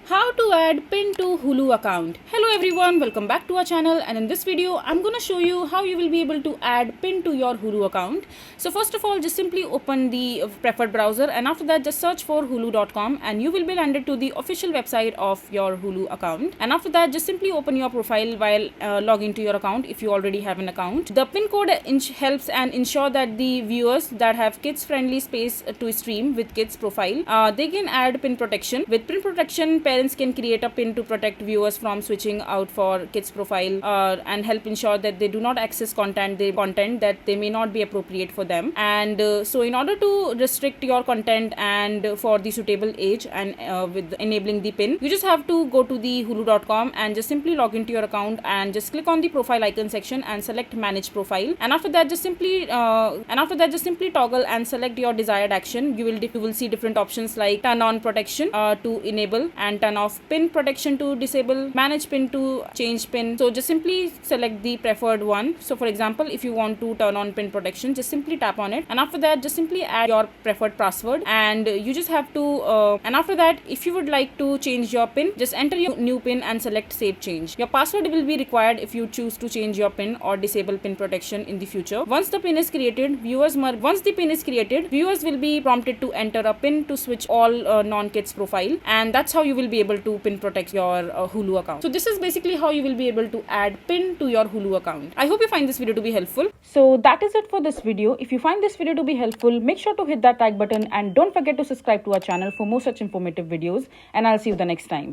How to add pin to Hulu account. Hello everyone, welcome back to our channel, and in this video I'm going to show you how you will be able to add pin to your Hulu account. So first of all, just simply open the preferred browser, and after that just search for hulu.com and you will be landed to the official website of your Hulu account. And after that just simply open your profile while log into your account if you already have an account. The pin code helps and ensure that the viewers that have kids friendly space to stream with kids profile, they can add pin protection. With pin protection, parents can create a pin to protect viewers from switching out for kids profile and help ensure that they do not access content that they may not be appropriate for them. And so in order to restrict your content and for the suitable age and with enabling the pin, you just have to go to the hulu.com and just simply log into your account and just click on the profile icon section and select manage profile. And after that just simply toggle and select your desired action. You will see different options like turn on protection to enable, and turn off pin protection to disable, manage pin to change pin. So just simply select the preferred one. So for example, if you want to turn on pin protection, just simply tap on it, and after that just simply add your preferred password, and you just have to and after that, if you would like to change your pin, just enter your new pin and select save change. Your password will be required if you choose to change your pin or disable pin protection in the future. Once the pin is created, viewers will be prompted to enter a pin to switch all non-kids profile, and that's how you will be able to pin protect your Hulu account. So this is basically how you will be able to add pin to your Hulu account. I hope you find this video to be helpful. So that is it for this video. If you find this video to be helpful, make sure to hit that like button and don't forget to subscribe to our channel for more such informative videos, and I'll see you the next time.